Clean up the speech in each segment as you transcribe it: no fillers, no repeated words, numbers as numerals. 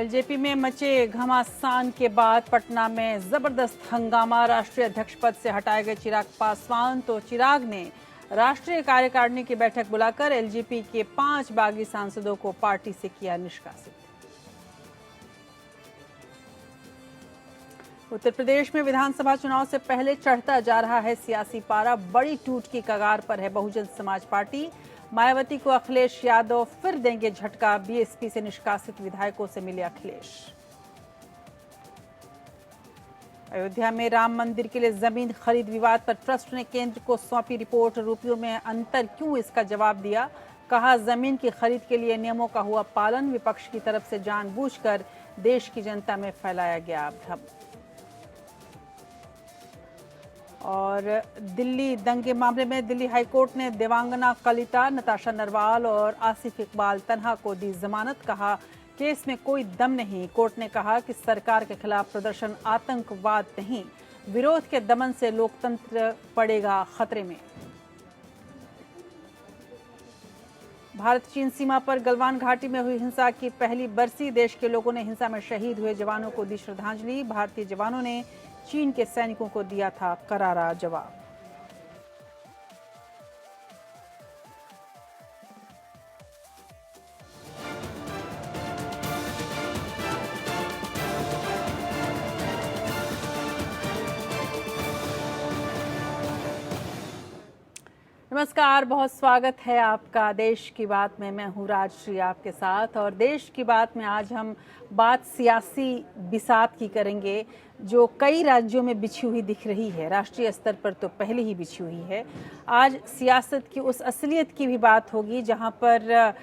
LJP में मचे घमासान के बाद पटना में जबरदस्त हंगामा। राष्ट्रीय अध्यक्ष पद से हटाए गए चिराग पासवान, तो चिराग ने राष्ट्रीय कार्यकारिणी की बैठक बुलाकर एलजेपी के 5 बागी सांसदों को पार्टी से किया निष्कासित। उत्तर प्रदेश में विधानसभा चुनाव से पहले चढ़ता जा रहा है सियासी पारा। बड़ी टूट की कगार पर है बहुजन समाज पार्टी। मायावती को अखिलेश यादव फिर देंगे झटका। बीएसपी से निष्कासित विधायकों से मिले अखिलेश। अयोध्या में राम मंदिर के लिए जमीन खरीद विवाद पर ट्रस्ट ने केंद्र को सौंपी रिपोर्ट। रुपयों में अंतर क्यों, इसका जवाब दिया। कहा जमीन की खरीद के लिए नियमों का हुआ पालन। विपक्ष की तरफ से जानबूझकर देश की जनता में फैलाया गया भ्रम। और दिल्ली दंगे मामले में दिल्ली हाईकोर्ट ने देवांगना कलिता, नताशा नरवाल और आसिफ इकबाल तन्हा को दी जमानत। कहा केस में कोई दम नहीं। कोर्ट ने कहा कि सरकार के खिलाफ प्रदर्शन आतंकवाद नहीं, विरोध के दमन से लोकतंत्र पड़ेगा खतरे में। भारत चीन सीमा पर गलवान घाटी में हुई हिंसा की पहली बरसी। देश के लोगों ने हिंसा में शहीद हुए जवानों को दी श्रद्धांजलि। भारतीय जवानों ने चीन के सैनिकों को दिया था करारा जवाब। नमस्कार, बहुत स्वागत है आपका देश की बात में। मैं हूँ राजश्री आपके साथ। और देश की बात में आज हम बात सियासी बिसात की करेंगे जो कई राज्यों में बिछी हुई दिख रही है। राष्ट्रीय स्तर पर तो पहले ही बिछी हुई है। आज सियासत की उस असलियत की भी बात होगी जहाँ पर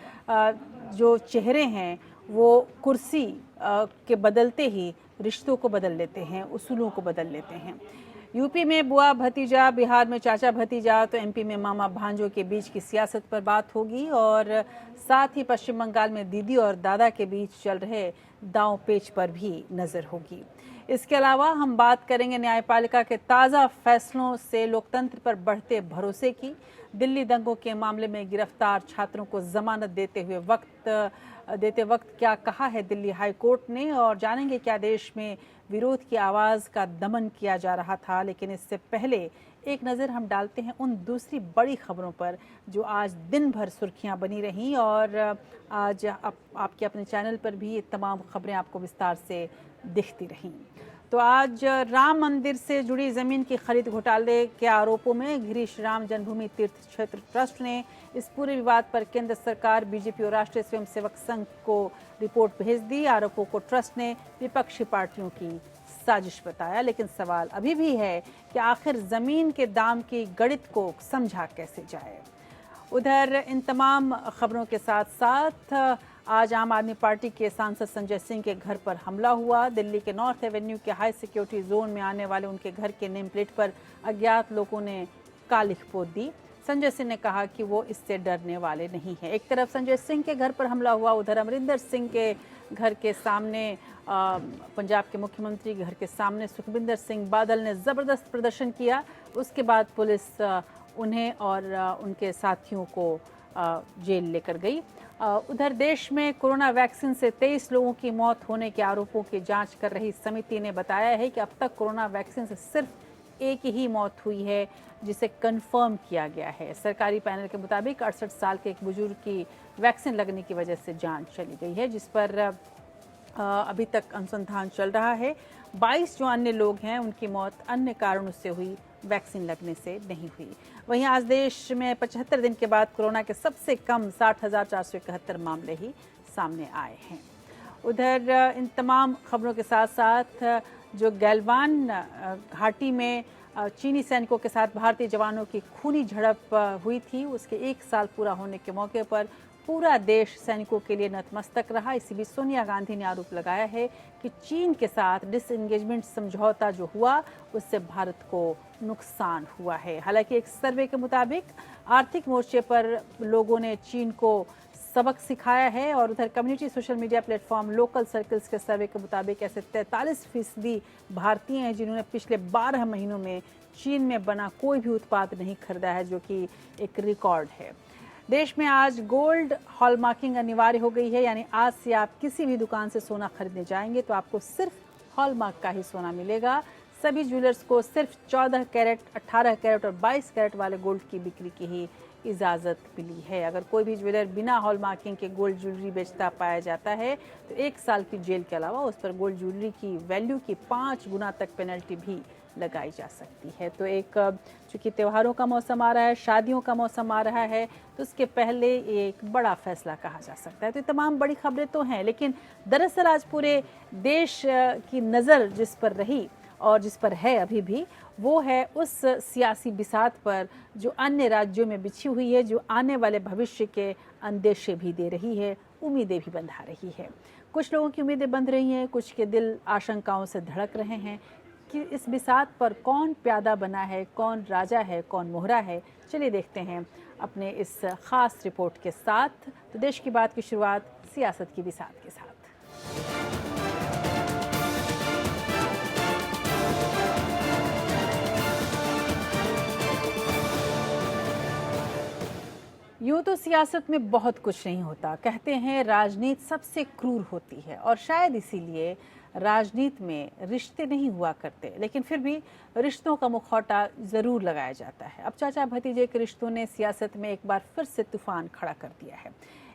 जो चेहरे हैं वो कुर्सी के बदलते ही रिश्तों को बदल लेते हैं, उसूलों को बदल लेते हैं। यूपी में बुआ भतीजा, बिहार में चाचा भतीजा, तो एमपी में मामा भांजों के बीच की सियासत पर बात होगी। और साथ ही पश्चिम बंगाल में दीदी और दादा के बीच चल रहे दांव पेच पर भी नजर होगी। इसके अलावा हम बात करेंगे न्यायपालिका के ताज़ा फैसलों से लोकतंत्र पर बढ़ते भरोसे की। दिल्ली दंगों के मामले में गिरफ्तार छात्रों को जमानत देते वक्त क्या कहा है दिल्ली हाई कोर्ट ने, और जानेंगे क्या देश में विरोध की आवाज़ का दमन किया जा रहा था। लेकिन इससे पहले एक नज़र हम डालते हैं उन दूसरी बड़ी खबरों पर जो आज दिन भर सुर्खियां बनी रहीं। और आज आपके अपने चैनल पर भी ये तमाम खबरें आपको विस्तार से दिखती रहीं। तो आज राम मंदिर से जुड़ी जमीन की खरीद घोटाले के आरोपों में घिरी श्री राम जन्मभूमि तीर्थ क्षेत्र ट्रस्ट ने इस पूरे विवाद पर केंद्र सरकार, बीजेपी और राष्ट्रीय स्वयंसेवक संघ को रिपोर्ट भेज दी। आरोपों को ट्रस्ट ने विपक्षी पार्टियों की साजिश बताया। लेकिन सवाल अभी भी है कि आखिर जमीन के दाम की गणित को समझा कैसे जाए। उधर इन तमाम खबरों के साथ साथ आज आम आदमी पार्टी के सांसद संजय सिंह के घर पर हमला हुआ। दिल्ली के नॉर्थ एवेन्यू के हाई सिक्योरिटी जोन में आने वाले उनके घर के नेम प्लेट पर अज्ञात लोगों ने कालिख पोत दी। संजय सिंह ने कहा कि वो इससे डरने वाले नहीं हैं। एक तरफ संजय सिंह के घर पर हमला हुआ, उधर अमरिंदर सिंह के घर के सामने पंजाब के मुख्यमंत्री घर के सामने सुखविंदर सिंह बादल ने ज़बरदस्त प्रदर्शन किया। उसके बाद पुलिस उन्हें और उनके साथियों को जेल लेकर गई। उधर देश में कोरोना वैक्सीन से 23 लोगों की मौत होने के आरोपों की जांच कर रही समिति ने बताया है कि अब तक कोरोना वैक्सीन से सिर्फ एक ही मौत हुई है जिसे कंफर्म किया गया है। सरकारी पैनल के मुताबिक 68 साल के एक बुजुर्ग की वैक्सीन लगने की वजह से जान चली गई है, जिस पर अभी तक अनुसंधान चल रहा है। 22 जो अन्य लोग हैं उनकी मौत अन्य कारणों से हुई, वैक्सीन लगने से नहीं हुई। वहीं आज देश में 75 दिन के बाद कोरोना के सबसे कम 60,471 मामले ही सामने आए हैं। उधर इन तमाम खबरों के साथ साथ जो गलवान घाटी में चीनी सैनिकों के साथ भारतीय जवानों की खूनी झड़प हुई थी, उसके 1 साल पूरा होने के मौके पर पूरा देश सैनिकों के लिए नतमस्तक रहा। इसी बीच सोनिया गांधी ने आरोप लगाया है कि चीन के साथ डिसएंगेजमेंट समझौता जो हुआ उससे भारत को नुकसान हुआ है। हालांकि एक सर्वे के मुताबिक आर्थिक मोर्चे पर लोगों ने चीन को सबक सिखाया है। और उधर community social media platform local circles के सर्वे के मुताबिक ऐसे 43% भारतीय हैं जिन्होंने पिछले 12 महीनों में चीन में बना कोई भी उत्पाद नहीं खरीदा है, जो कि एक रिकॉर्ड है। देश में आज गोल्ड हॉलमार्किंग अनिवार्य हो गई है, यानी आज से आप किसी भी दुकान से सोना खरीदने जाएंगे तो आपको सिर्फ हॉलमार्क का ही सोना मिलेगा। सभी ज्वेलर्स को सिर्फ 14 कैरेट, 18 कैरेट और 22 कैरेट वाले गोल्ड की बिक्री की ही इजाज़त मिली है। अगर कोई भी ज्वेलर बिना हॉलमार्किंग के गोल्ड ज्वेलरी बेचता पाया जाता है तो 1 साल की जेल के अलावा उस पर गोल्ड ज्वेलरी की वैल्यू की 5 गुना तक पेनल्टी भी लगाई जा सकती है। तो चूंकि त्योहारों का मौसम आ रहा है, शादियों का मौसम आ रहा है, तो उसके पहले एक बड़ा फैसला कहा जा सकता है। तो ये तमाम बड़ी खबरें तो हैं, लेकिन दरअसल आज पूरे देश की नज़र जिस पर रही और जिस पर है अभी भी, वो है उस सियासी बिसात पर जो अन्य राज्यों में बिछी हुई है, जो आने वाले भविष्य के अंदेशे भी दे रही है, उम्मीदें भी बंधा रही है। कुछ लोगों की उम्मीदें बंध रही हैं, कुछ के दिल आशंकाओं से धड़क रहे हैं कि इस बिसात पर कौन प्यादा बना है, कौन राजा है, कौन मोहरा है। चलिए देखते हैं अपने इस खास रिपोर्ट के साथ। तो देश की बात की शुरुआत सियासत की बिसात के साथ। यूँ तो सियासत में बहुत कुछ नहीं होता, कहते हैं राजनीति सबसे क्रूर होती है और शायद इसीलिए राजनीति में रिश्ते नहीं हुआ करते, लेकिन फिर भी रिश्तों का मुखौटा ज़रूर लगाया जाता है। अब चाचा भतीजे के रिश्तों ने सियासत में एक बार फिर से तूफान खड़ा कर दिया है।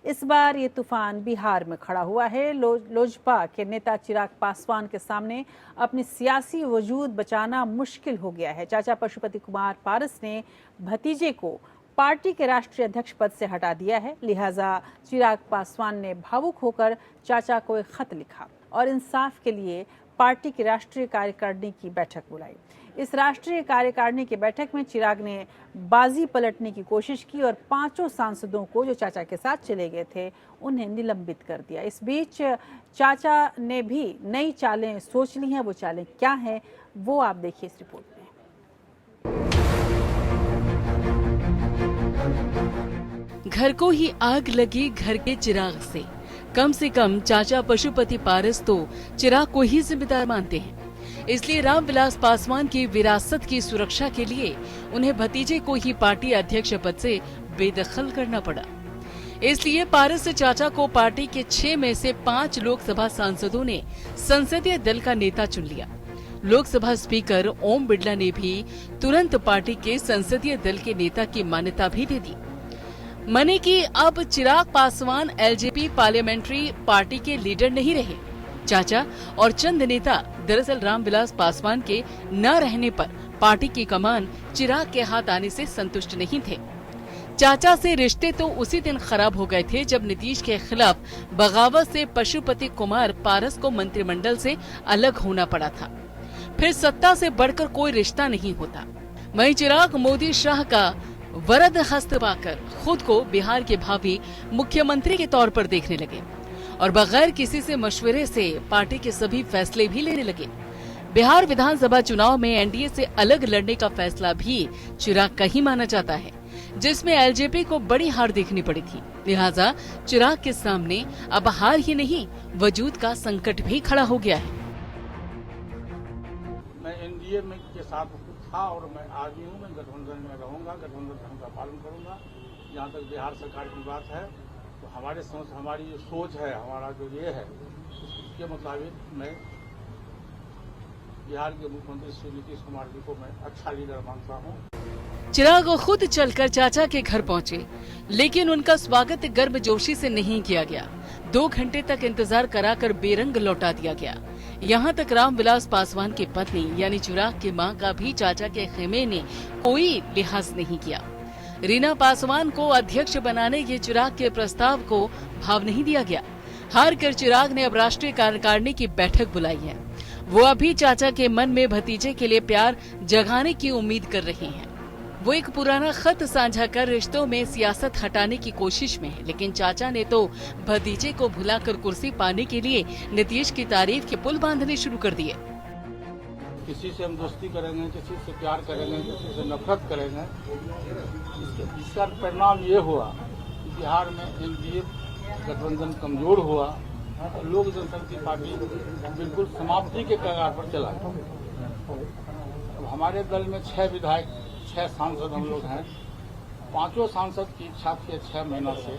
इस बार ये तूफान बिहार में खड़ा हुआ है। लोजपा के नेता चिराग पासवान के सामने अपनी सियासी वजूद बचाना मुश्किल हो गया है। चाचा पशुपति कुमार पारस ने भतीजे को पार्टी के राष्ट्रीय अध्यक्ष पद से हटा दिया है। लिहाजा चिराग पासवान ने भावुक होकर चाचा को एक खत लिखा और इंसाफ के लिए पार्टी की राष्ट्रीय कार्यकारिणी की बैठक बुलाई। इस राष्ट्रीय कार्यकारिणी की बैठक में चिराग ने बाजी पलटने की कोशिश की और 5 सांसदों को जो चाचा के साथ चले गए थे उन्हें निलंबित कर दिया। इस बीच चाचा ने भी नई चालें सोच ली हैं। वो चालें क्या हैं वो आप देखिए इस रिपोर्ट में। घर को ही आग लगी घर के चिराग से कम चाचा पशुपति पारस तो चिराग को ही जिम्मेदार मानते हैं। इसलिए रामविलास पासवान की विरासत की सुरक्षा के लिए उन्हें भतीजे को ही पार्टी अध्यक्ष पद से बेदखल करना पड़ा। इसलिए पारस चाचा को पार्टी के 6 में से 5 लोकसभा सांसदों ने संसदीय दल का नेता चुन लिया। लोकसभा स्पीकर ओम बिड़ला ने भी तुरंत पार्टी के संसदीय दल के नेता की मान्यता भी दे दी। मने कि अब Chirag Paswan LJP parliamentary party के लीडर नहीं रहे। चाचा और चंद नेता दरअसल रामविलास पासवान के न रहने पर पार्टी की कमान चिराग के हाथ आने से संतुष्ट नहीं थे। चाचा से रिश्ते तो उसी दिन खराब हो गए थे जब नीतीश के खिलाफ बगावत से पशुपति कुमार पारस को मंत्रिमंडल से अलग होना पड़ा था। फिर सत्ता से बढ़कर कोई रिश्ता नहीं होता। वहीं चिराग मोदी शाह का वरद हस्त पाकर खुद को बिहार के भावी मुख्यमंत्री के तौर पर देखने लगे और बगैर किसी से मशवरे से पार्टी के सभी फैसले भी लेने लगे। बिहार विधानसभा चुनाव में एनडीए से अलग लड़ने का फैसला भी चिराग का ही माना जाता है, जिसमें एलजेपी को बड़ी हार देखनी पड़ी थी। लिहाजा चिराग के सामने अब हार ही नहीं वजूद का संकट भी खड़ा हो गया है। मैं एनडीए में के साथ था और मैं आज भी हूँ। मैं गठबंधन में रहूंगा, गठबंधन धर्म का पालन करूंगा। जहाँ तक बिहार सरकार की बात है तो हमारी जो सोच है, हमारा जो ये है, उसके मुताबिक मैं बिहार के मुख्यमंत्री श्री नीतीश कुमार जी को मैं अच्छा लीडर मानता हूँ। चिराग खुद चलकर चाचा के घर पहुँचे, लेकिन उनका स्वागत गर्मजोशी से नहीं किया गया। 2 घंटे तक इंतजार कराकर बेरंग लौटा दिया गया। यहाँ तक रामविलास पासवान की पत्नी यानी चिराग की मां का भी चाचा के खेमे ने कोई लिहाज नहीं किया। रीना पासवान को अध्यक्ष बनाने के चिराग के प्रस्ताव को भाव नहीं दिया गया। हार कर चिराग ने अब राष्ट्रीय कार्यकारिणी की बैठक बुलाई है। वो अभी चाचा के मन में भतीजे के लिए प्यार जगाने की उम्मीद कर रहे हैं। वो एक पुराना खत साझा कर रिश्तों में सियासत हटाने की कोशिश में है, लेकिन चाचा ने तो भतीजे को भुलाकर कुर्सी पाने के लिए नीतीश की तारीफ के पुल बांधने शुरू कर दिए। किसी से हम दोस्ती करेंगे, किसी से प्यार करेंगे, किसी से नफरत करेंगे। इसका परिणाम ये हुआ कि बिहार में एनडीए गठबंधन कमजोर हुआ और लोक जनशक्ति पार्टी बिल्कुल समाप्ति के कगार पर चला गया। अब हमारे दल में 6 विधायक, 6 सांसद हम लोग हैं पांचों सांसद की इच्छा थी 6 महीना से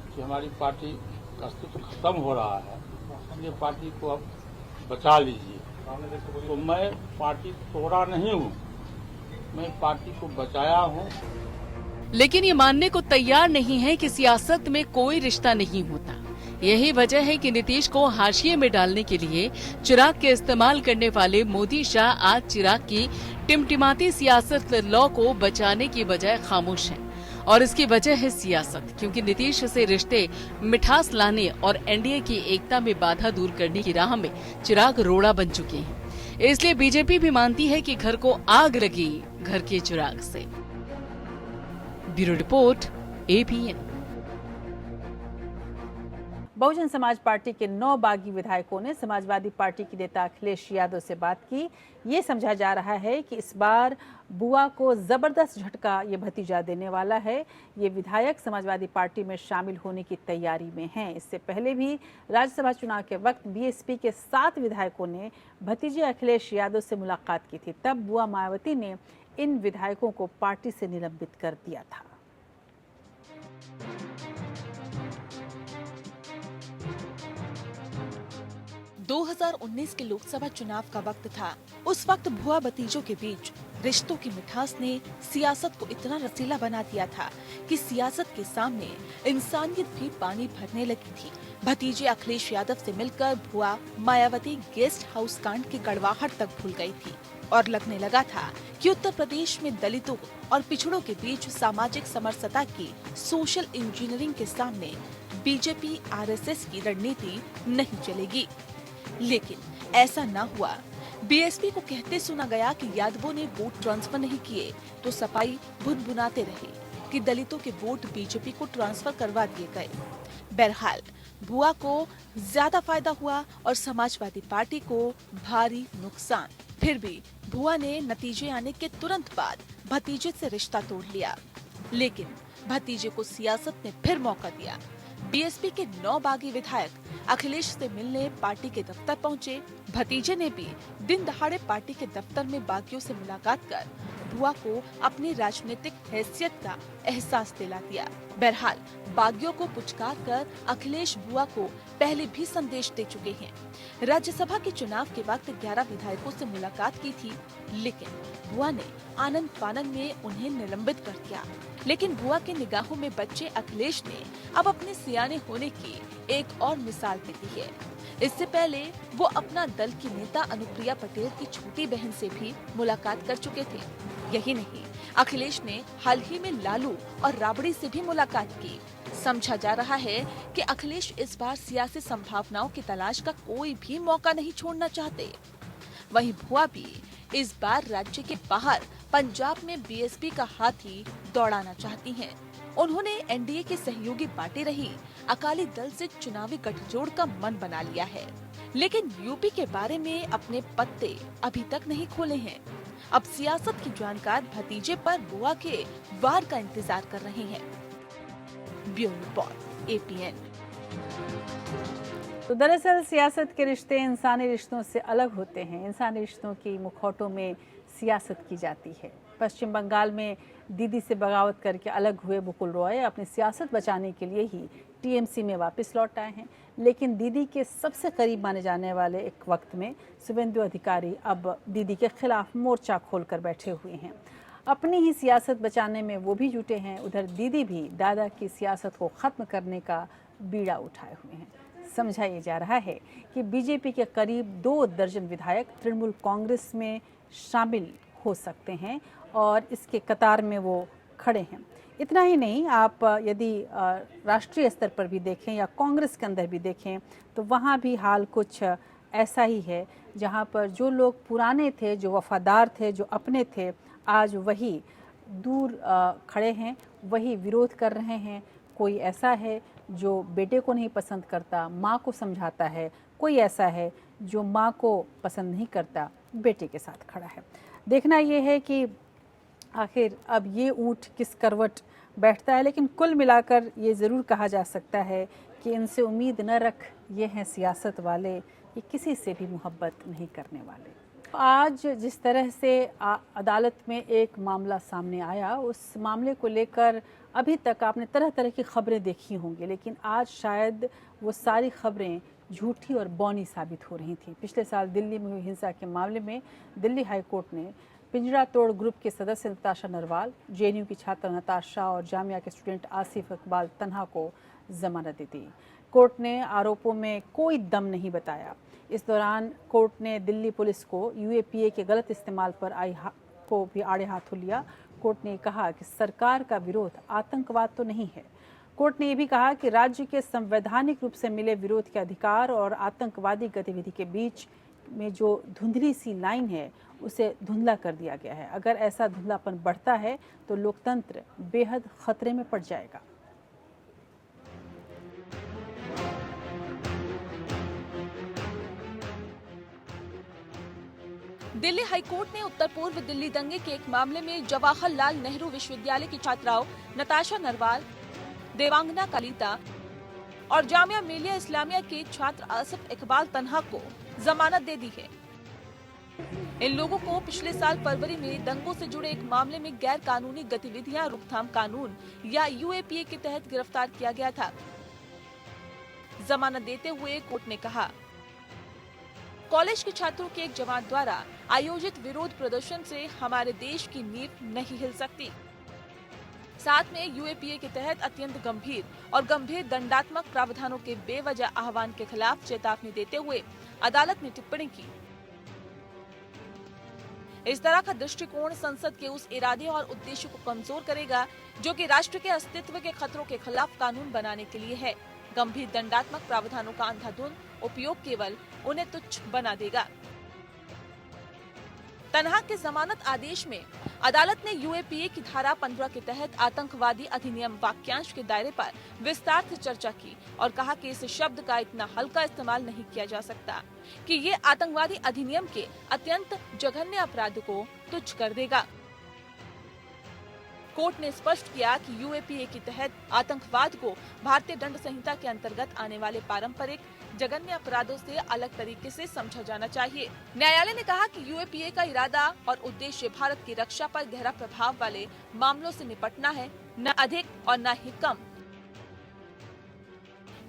कि हमारी पार्टी का अस्तित्व खत्म हो रहा है, इसलिए पार्टी को अब बचा लीजिए। तो मैं पार्टी तोड़ा नहीं हूँ, मैं पार्टी को बचाया हूँ। लेकिन ये मानने को तैयार नहीं है कि सियासत में कोई रिश्ता नहीं होता। यही वजह है कि नीतीश को हाशिए में डालने के लिए चिराग के इस्तेमाल करने वाले मोदी शाह आज चिराग की टिमटिमाती सियासत लॉ को बचाने की बजाय खामोश हैं। और इसकी वजह है सियासत, क्योंकि नीतीश से रिश्ते मिठास लाने और एनडीए की एकता में बाधा दूर करने की राह में चिराग रोड़ा बन चुके हैं। इसलिए बीजेपी भी मानती है कि घर को आग लगी घर के चिराग से। Bureau report, APN. Bahujan Samaj party के 9 बागी विधायकों ने समाजवादी पार्टी के नेता अखिलेश यादव से बात की। ये समझा जा रहा है कि इस बार बुआ को जबरदस्त झटका ये भतीजा देने वाला है। ये विधायक समाजवादी पार्टी में शामिल होने की तैयारी में हैं। इससे पहले भी राज्यसभा चुनाव के वक्त बीएसपी के 7 विधायकों ने भतीजे अखिलेश यादव से मुलाकात की थी। तब बुआ मायावती ने इन विधायकों को पार्टी से निलंबित कर दिया था। – 2019 के लोकसभा चुनाव का वक्त था। उस वक्त भुआ भतीजों के बीच रिश्तों की मिठास ने सियासत को इतना रसीला बना दिया था कि सियासत के सामने इंसानियत भी पानी भरने लगी थी। भतीजे अखिलेश यादव से मिलकर भुआ मायावती गेस्ट हाउस कांड की कड़वाहट तक भूल गई थी और लगने लगा था कि उत्तर प्रदेश में दलितों और पिछड़ों के बीच सामाजिक समरसता की सोशल इंजीनियरिंग के सामने बीजेपी आरएसएस की रणनीति नहीं चलेगी। लेकिन ऐसा न हुआ। बीएसपी को कहते सुना गया कि यादवों ने वोट ट्रांसफर नहीं किए तो सफाई भुनभुनाते रहे कि दलितों के वोट बीजेपी को ट्रांसफर करवा दिए गए। बहरहाल भुआ को ज्यादा फायदा हुआ और समाजवादी पार्टी को भारी नुकसान। फिर भी भुआ ने नतीजे आने के तुरंत बाद भतीजे से रिश्ता तोड़ लिया। लेकिन भतीजे को सियासत ने फिर मौका दिया। बीएसपी के 9 बागी विधायक अखिलेश से मिलने पार्टी के दफ्तर पहुंचे। भतीजे ने भी दिन दहाड़े पार्टी के दफ्तर में बागियों से मुलाकात कर भुआ को अपनी राजनीतिक हैसियत का एहसास दिला दिया। बहरहाल बागियों को पुचकार कर अखिलेश भुआ को पहले भी संदेश दे चुके हैं। राज्यसभा के चुनाव के वक्त 11 विधायकों से मुलाकात की थी, लेकिन भुआ ने आनंद फानन में उन्हें निलंबित कर दिया। लेकिन भुआ के निगाहों में बच्चे अखिलेश ने अब अपने सियाने होने की एक और मिसाल दे दी है। इससे पहले वो अपना दल की नेता अनुप्रिया पटेल की छोटी बहन से भी मुलाकात कर चुके थे। यही नहीं, अखिलेश ने हाल ही में लालू और राबड़ी से भी मुलाकात की। समझा जा रहा है कि अखिलेश इस बार सियासी संभावनाओं की तलाश का कोई भी मौका नहीं छोड़ना चाहते। वहीं भुआ भी इस बार राज्य के बाहर पंजाब में बीएसपी का हाथी दौड़ाना चाहती हैं। उन्होंने एनडीए की सहयोगी पार्टी रही अकाली दल से चुनावी गठजोड़ का मन बना लिया है, लेकिन यूपी के बारे में अपने पत्ते अभी तक नहीं खोले हैं। अब सियासत की जानकार भतीजे पर बुआ के वार का इंतजार कर रहे हैं। Bureau report, APN. तो दरअसल सियासत के रिश्ते इंसानी रिश्तों से अलग होते हैं। इंसानी रिश्तों की मुखौटों में सियासत की जाती है। पश्चिम बंगाल में दीदी से बगावत करके अलग हुए मुकुल रॉय अपनी सियासत बचाने के लिए ही टीएमसी में वापस लौट आए हैं। लेकिन दीदी के सबसे करीब माने जाने वाले एक वक्त में शुभेंदु अधिकारी अब दीदी के खिलाफ मोर्चा खोलकर बैठे हुए हैं। अपनी ही सियासत बचाने में वो भी जुटे हैं। उधर दीदी भी दादा की सियासत को खत्म करने का बीड़ा उठाए हुए हैं। समझा ये जा रहा है कि बीजेपी के करीब 2 दर्जन विधायक तृणमूल कांग्रेस में शामिल हो सकते हैं और इसके कतार में वो खड़े हैं। इतना ही नहीं, आप यदि राष्ट्रीय स्तर पर भी देखें या कांग्रेस के अंदर भी देखें तो वहाँ भी हाल कुछ ऐसा ही है, जहाँ पर जो लोग पुराने थे, जो वफादार थे, जो अपने थे, आज वही दूर खड़े हैं, वही विरोध कर रहे हैं। कोई ऐसा है जो बेटे को नहीं पसंद करता, माँ को समझाता है। कोई ऐसा है जो माँ को पसंद नहीं करता, बेटे के साथ खड़ा है। देखना ये है कि आखिर अब ये ऊँट किस करवट बैठता है। लेकिन कुल मिलाकर ये ज़रूर कहा जा सकता है कि इनसे उम्मीद न रख, ये हैं सियासत वाले, ये किसी से भी मोहब्बत नहीं करने वाले। आज जिस तरह से अदालत में एक मामला सामने आया, उस मामले को लेकर अभी तक आपने तरह तरह की खबरें देखी होंगी, लेकिन आज शायद वो सारी खबरें झूठी और बौनी साबित हो रही थी। पिछले साल दिल्ली में हुई हिंसा के मामले में दिल्ली हाई कोर्ट ने पिंजरा तोड़ ग्रुप के सदस्य नताशा नरवाल, जेएनयू की छात्रा नताशा और जामिया के स्टूडेंट आसिफ इकबाल तन्हा को जमानत दे दी। कोर्ट ने आरोपों में कोई दम नहीं बताया। इस दौरान कोर्ट ने दिल्ली पुलिस को यूएपीए के गलत इस्तेमाल पर को भी आड़े हाथों लिया। कोर्ट ने कहा कि सरकार का विरोध आतंकवाद तो नहीं है। कोर्ट ने यह भी कहा कि राज्य के संवैधानिक रूप से मिले विरोध के अधिकार और आतंकवादी गतिविधि के बीच में जो धुंधली सी लाइन है, उसे धुंधला कर दिया गया है। अगर ऐसा धुंधलापन बढ़ता है तो लोकतंत्र बेहद खतरे में पड़ जाएगा। दिल्ली हाईकोर्ट ने उत्तर पूर्व दिल्ली दंगे के एक मामले में जवाहरलाल नेहरू विश्वविद्यालय की छात्राओं नताशा नरवाल, देवांगना कलीता और जामिया मिलिया इस्लामिया के छात्र आसिफ इकबाल तन्हा को जमानत दे दी है। इन लोगों को पिछले साल फरवरी में दंगों से जुड़े एक मामले में गैर कानूनी गतिविधियां रोकथाम कानून या यूएपीए के तहत गिरफ्तार किया गया था। जमानत देते हुए कोर्ट ने कहा, कॉलेज के छात्रों के एक जमात द्वारा आयोजित विरोध प्रदर्शन से हमारे देश की नींव नहीं हिल सकती। साथ में यूएपीए के तहत अत्यंत गंभीर और गंभीर दंडात्मक प्रावधानों के बेवजह आह्वान के खिलाफ चेतावनी देते हुए अदालत ने टिप्पणी की। इस तरह का दृष्टिकोण संसद के उस इरादे और उद्देश्य को कमजोर करेगा जो कि राष्ट्र के अस्तित्व के खतरों के खिलाफ कानून बनाने के लिए है। गंभीर दंडात्मक प्रावधानों का अंधाधुंध उपयोग केवल उन्हें तुच्छ बना देगा। तन्हा के जमानत आदेश में अदालत ने यूएपीए की धारा 15 के तहत आतंकवादी अधिनियम वाक्यांश के दायरे पर विस्तार से चर्चा की और कहा कि इस शब्द का इतना हल्का इस्तेमाल नहीं किया जा सकता कि ये आतंकवादी अधिनियम के अत्यंत जघन्य अपराध को तुच्छ कर देगा। कोर्ट ने स्पष्ट किया कि यूएपीए के तहत आतंकवाद को भारतीय दंड संहिता के अंतर्गत आने वाले पारंपरिक जघन्य अपराधों से अलग तरीके से समझा जाना चाहिए। न्यायालय ने कहा कि यूएपीए का इरादा और उद्देश्य भारत की रक्षा पर गहरा प्रभाव वाले मामलों से निपटना है, न अधिक और न ही कम।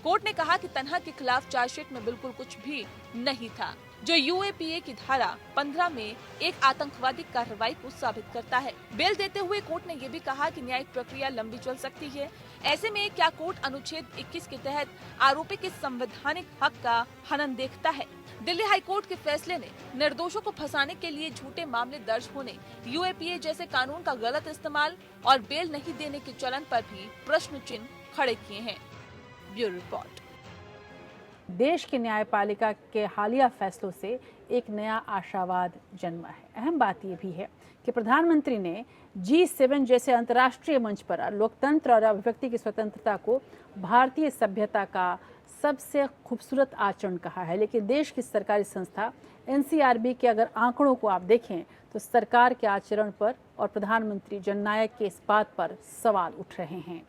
कोर्ट ने कहा कि तन्हा के खिलाफ चार्जशीट में बिल्कुल कुछ भी नहीं था जो यूएपीए की धारा 15 में एक आतंकवादी कार्रवाई को साबित करता है। बेल देते हुए कोर्ट ने यह भी कहा कि न्यायिक प्रक्रिया लंबी चल सकती है। ऐसे में क्या कोर्ट अनुच्छेद 21 के तहत आरोपी के संवैधानिक हक का हनन देखता है। दिल्ली हाईकोर्ट के फैसले ने निर्दोषों को फंसाने के लिए झूठे मामले दर्ज होने, यूएपीए जैसे कानून का गलत इस्तेमाल और बेल नहीं देने के चलन पर भी प्रश्न चिन्ह खड़े किए हैं। Bureau report. देश की न्यायपालिका के हालिया फैसलों से एक नया आशावाद जन्मा है। अहम बात यह भी है कि प्रधानमंत्री ने G7 जैसे अंतर्राष्ट्रीय मंच पर लोकतंत्र और अभिव्यक्ति की स्वतंत्रता को भारतीय सभ्यता का सबसे खूबसूरत आचरण कहा है। लेकिन देश की सरकारी संस्था NCRB के अगर आंकड़ों को आप देखें तो सरकार के आचरण पर और प्रधानमंत्री जननायक के इस बात पर सवाल उठ रहे हैं।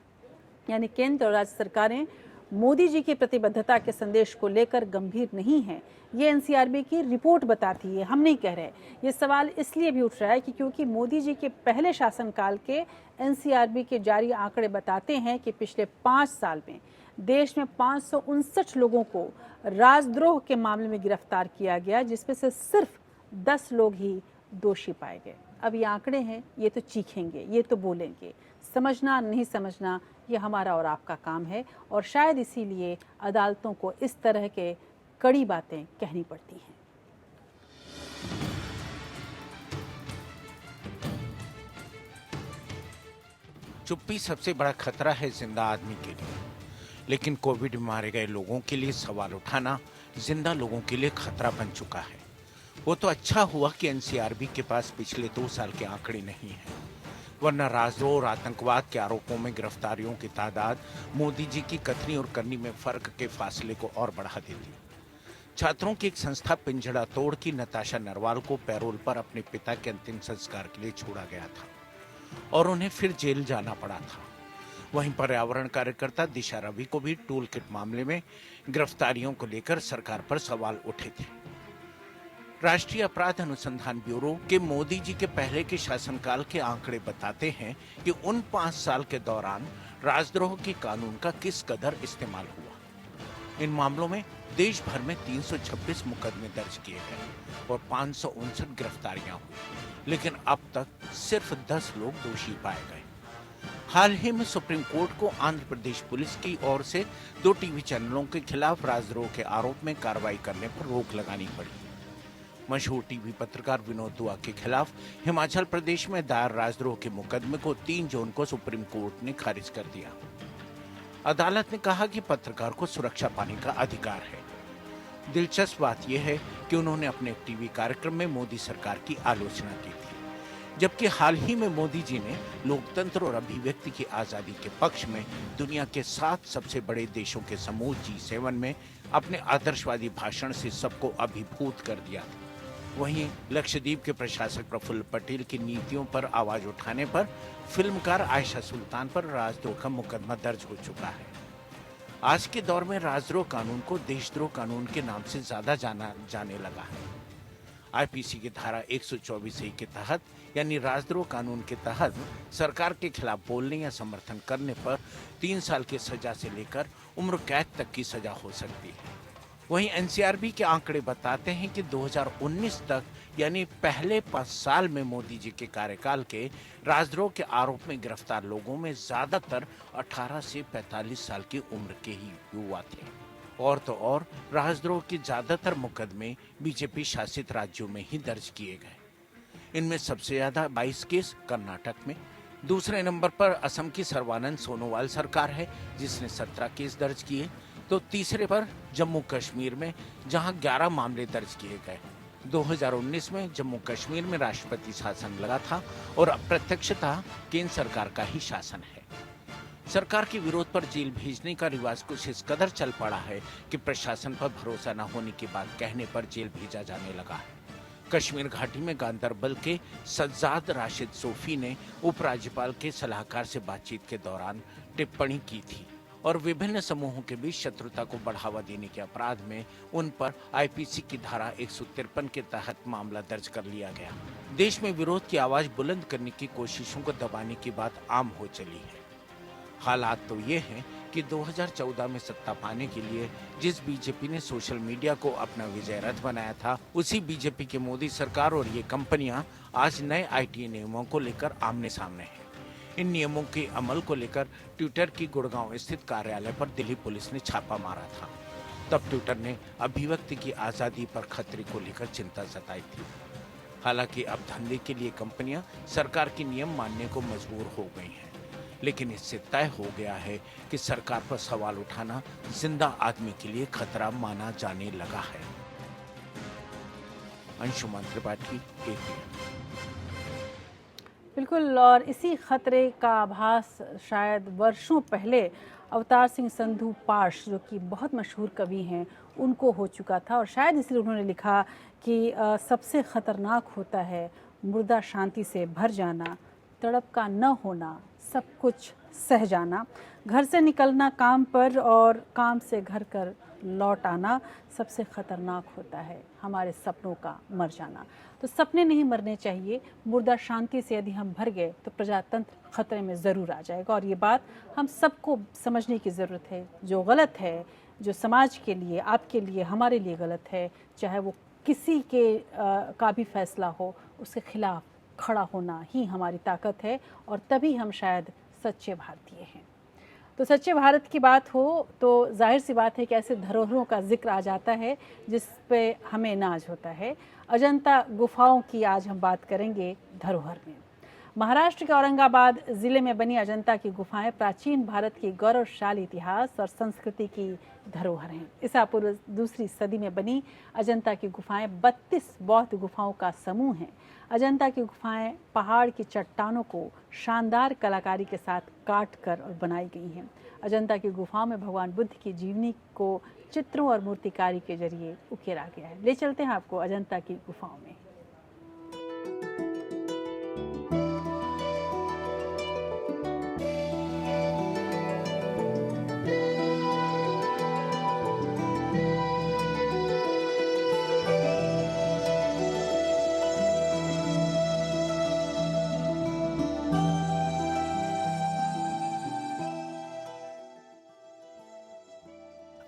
यानी केंद्र और राज्य सरकारें मोदी जी की प्रतिबद्धता के संदेश को लेकर गंभीर नहीं है। ये NCRB की रिपोर्ट बताती है, हम नहीं कह रहे। ये सवाल इसलिए भी उठ रहा है कि क्योंकि मोदी जी के पहले शासनकाल के NCRB के जारी आंकड़े बताते हैं कि पिछले 5 साल में देश में 559 लोगों को राजद्रोह के मामले में गिरफ्तार किया गया, जिसमें से सिर्फ 10 लोग ही दोषी पाए गए। अब ये आंकड़े हैं, ये तो चीखेंगे, ये तो बोलेंगे। समझना नहीं समझना ये हमारा और आपका काम है, और शायद इसीलिए अदालतों को इस तरह के कड़ी बातें कहनी पड़ती हैं। चुप्पी सबसे बड़ा खतरा है जिंदा आदमी के लिए, लेकिन कोविड में मारे गए लोगों के लिए सवाल उठाना जिंदा लोगों के लिए खतरा बन चुका है। वो तो अच्छा हुआ कि NCRB के पास पिछले 2 साल के आंकड़े नहीं हैं, वरना राजद्रोह और आतंकवाद के आरोपों में गिरफ्तारियों की तादाद मोदी जी की कथनी और करनी में फर्क के फासले को और बढ़ा देती। छात्रों की एक संस्था पिंजड़ा तोड़ की नताशा नरवाल को पैरोल पर अपने पिता के अंतिम संस्कार के लिए छोड़ा गया था और उन्हें फिर जेल जाना पड़ा था। वहीं पर्यावरण कार्यकर्ता दिशा रवि को भी टूल किट मामले में गिरफ्तारियों को लेकर सरकार पर सवाल उठे थे। राष्ट्रीय अपराध अनुसंधान ब्यूरो के मोदी जी के पहले के शासनकाल के आंकड़े बताते हैं कि उन 5 साल के दौरान राजद्रोह के कानून का किस कदर इस्तेमाल हुआ। इन मामलों में देश भर में 326 मुकदमे दर्ज किए गए और 559 गिरफ्तारियां हुई, लेकिन अब तक सिर्फ 10 लोग दोषी पाए गए। हाल ही में सुप्रीम कोर्ट को आंध्र प्रदेश पुलिस की ओर से 2 टीवी चैनलों के खिलाफ राजद्रोह के आरोप में कार्रवाई करने पर रोक लगानी पड़ी। मशहूर टीवी पत्रकार विनोद दुआ के खिलाफ हिमाचल प्रदेश में दायर राजद्रोह के मुकदमे को 3 जून को सुप्रीम कोर्ट ने खारिज कर दिया। अदालत ने कहा कि पत्रकार को सुरक्षा पाने का अधिकार है। दिलचस्प बात यह है कि उन्होंने अपने एक टीवी कार्यक्रम में मोदी सरकार की आलोचना की थी, जबकि हाल ही में मोदी जी ने लोकतंत्र और अभिव्यक्ति की आजादी के पक्ष में दुनिया के 7 सबसे बड़े देशों के समूह G7 में अपने आदर्शवादी भाषण से सबको अभिभूत कर दिया। वहीं लक्षद्वीप के प्रशासक प्रफुल्ल पटेल की नीतियों पर आवाज उठाने पर फिल्मकार आयशा सुल्तान पर राजद्रोह का मुकदमा दर्ज हो चुका है। आज के दौर में राजद्रोह कानून को देशद्रोह कानून के नाम से ज्यादा जाना जाने लगा है। आईपीसी की धारा 124A के तहत यानी राजद्रोह कानून के तहत सरकार के खिलाफ बोलने या समर्थन करने पर 3 साल की सजा से लेकर उम्र कैद तक की सजा हो सकती है। वहीं एनसीआरबी के आंकड़े बताते हैं कि 2019 तक यानी पहले 5 साल में मोदी जी के कार्यकाल के राजद्रोह के आरोप में गिरफ्तार लोगों में ज्यादातर 18 से 45 साल की उम्र के ही युवा थे। और तो और राजद्रोह के ज्यादातर मुकदमे बीजेपी शासित राज्यों में ही दर्ज किए गए। इनमें सबसे ज्यादा 22 केस कर्नाटक में, दूसरे नंबर पर असम की सर्बानंद सोनोवाल सरकार है जिसने 17 केस दर्ज किए, तो तीसरे पर जम्मू कश्मीर में जहां 11 मामले दर्ज किए गए। 2019 में जम्मू कश्मीर में राष्ट्रपति शासन लगा था और अप्रत्यक्षतः केंद्र सरकार का ही शासन है। सरकार के विरोध पर जेल भेजने का रिवाज कुछ इस कदर चल पड़ा है कि प्रशासन पर भरोसा न होने के बाद कहने पर जेल भेजा जाने लगा है। कश्मीर घाटी में गांदरबल के सज्जाद राशिद सोफी ने उपराज्यपाल के सलाहकार से बातचीत के दौरान टिप्पणी की थी और विभिन्न समूहों के बीच शत्रुता को बढ़ावा देने के अपराध में उन पर आईपीसी की धारा 153 के तहत मामला दर्ज कर लिया गया। देश में विरोध की आवाज बुलंद करने की कोशिशों को दबाने की बात आम हो चली है। हालात तो ये हैं कि 2014 में सत्ता पाने के लिए जिस बीजेपी ने सोशल मीडिया को अपना विजय रथ बनाया था, उसी बीजेपी की मोदी सरकार और ये कंपनियां आज नए आईटी नियमों को लेकर आमने सामने हैं। इन नियमों के अमल को लेकर ट्विटर की गुड़गांव स्थित कार्यालय पर दिल्ली पुलिस ने छापा मारा था। तब ट्विटर ने अभिव्यक्ति की आजादी पर खतरे को लेकर चिंता जताई थी। हालांकि अब धंधे के लिए कंपनियां सरकार के नियम मानने को मजबूर हो गई हैं, लेकिन इससे तय हो गया है कि सरकार पर सवाल उठाना जिंदा आदमी के लिए खतरा माना जाने लगा है। अंशुमान त्रिपाठी, APN। बिल्कुल, और इसी खतरे का आभास शायद वर्षों पहले अवतार सिंह संधू पाश, जो कि बहुत मशहूर कवि हैं, उनको हो चुका था और शायद इसलिए उन्होंने लिखा कि सबसे खतरनाक होता है मुर्दा शांति से भर जाना, तड़प का न होना, सब कुछ सह जाना, घर से निकलना काम पर और काम से घर कर लौट आना, सबसे खतरनाक होता है हमारे सपनों का मर जाना। तो सपने नहीं मरने चाहिए। मुर्दा शांति से यदि हम भर गए तो प्रजातंत्र खतरे में ज़रूर आ जाएगा और ये बात हम सबको समझने की ज़रूरत है। जो गलत है, जो समाज के लिए, आपके लिए, हमारे लिए गलत है, चाहे वो किसी के का भी फैसला हो, उसके खिलाफ खड़ा होना ही हमारी ताकत है और तभी हम शायद सच्चे भारतीय हैं। तो सच्चे भारत की बात हो तो जाहिर सी बात है कि ऐसे धरोहरों का जिक्र आ जाता है जिस पे हमें नाज होता है। अजंता गुफाओं की आज हम बात करेंगे धरोहर में। महाराष्ट्र के औरंगाबाद ज़िले में बनी अजंता की गुफाएं प्राचीन भारत की गौरवशाली इतिहास और संस्कृति की धरोहर हैं। ईसा पूर्व 2री सदी में बनी अजंता की गुफाएं 32 बौद्ध गुफाओं का समूह हैं। अजंता की गुफाएं पहाड़ की चट्टानों को शानदार कलाकारी के साथ काट कर और बनाई गई हैं। अजंता की गुफाओं में भगवान बुद्ध की जीवनी को चित्रों और मूर्तिकारी के जरिए उकेरा गया है। ले चलते हैं आपको अजंता की गुफाओं में।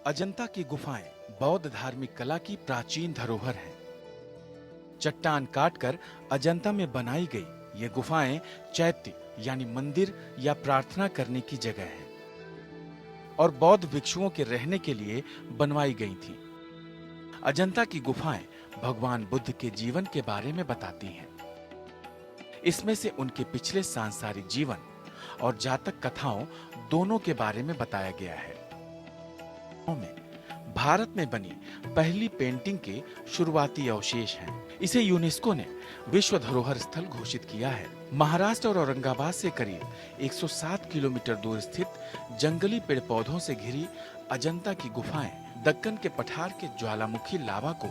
अजंता की गुफाएं बौद्ध धार्मिक कला की प्राचीन धरोहर हैं। चट्टान काटकर अजंता में बनाई गई ये गुफाएं चैत्य यानी मंदिर या प्रार्थना करने की जगह हैं और बौद्ध भिक्षुओं के रहने के लिए बनवाई गई थीं। अजंता की गुफाएं भगवान बुद्ध के जीवन के बारे में बताती हैं। इसमें से उनके पिछले सांसारिक जीवन और जातक कथाओं दोनों के बारे में बताया गया है। भारत में बनी पहली पेंटिंग के शुरुआती अवशेष हैं। इसे यूनेस्को ने विश्व धरोहर स्थल घोषित किया है। महाराष्ट्र और औरंगाबाद से करीब 107 किलोमीटर दूर स्थित जंगली पेड़ पौधों से घिरी अजंता की गुफाएं दक्कन के पठार के ज्वालामुखी लावा को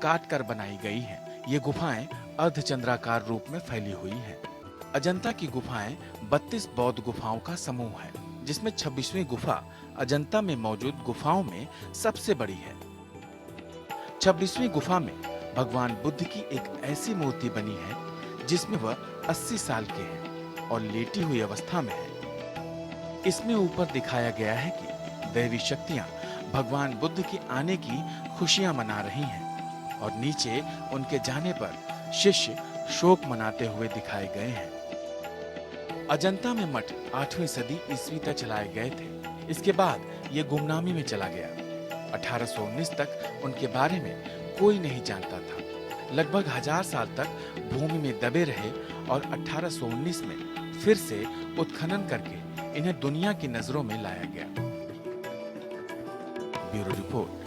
काटकर बनाई गई हैं। ये गुफाएं अर्धचंद्राकार रूप में फैली हुई हैं। अजंता की गुफाएं 32 बौद्ध गुफाओं का समूह है, जिसमें 26वीं गुफा अजंता में मौजूद गुफाओं में सबसे बड़ी है। 26वीं गुफा में भगवान बुद्ध की एक ऐसी मूर्ति बनी है जिसमें वह 80 साल के हैं और लेटी हुई अवस्था में है। इसमें ऊपर दिखाया गया है कि दैवी शक्तियां भगवान बुद्ध के आने की खुशियां मना रही हैं और नीचे उनके जाने पर शिष्य शोक मनाते हुए दिखाए गए हैं। अजंता में मठ 8वीं सदी ईस्वी तक चलाए गए थे। इसके बाद ये गुमनामी में चला गया। 1819 तक उनके बारे में कोई नहीं जानता था। लगभग 1000 साल तक भूमि में दबे रहे और 1819 में फिर से उत्खनन करके इन्हें दुनिया की नजरों में लाया गया। Bureau report.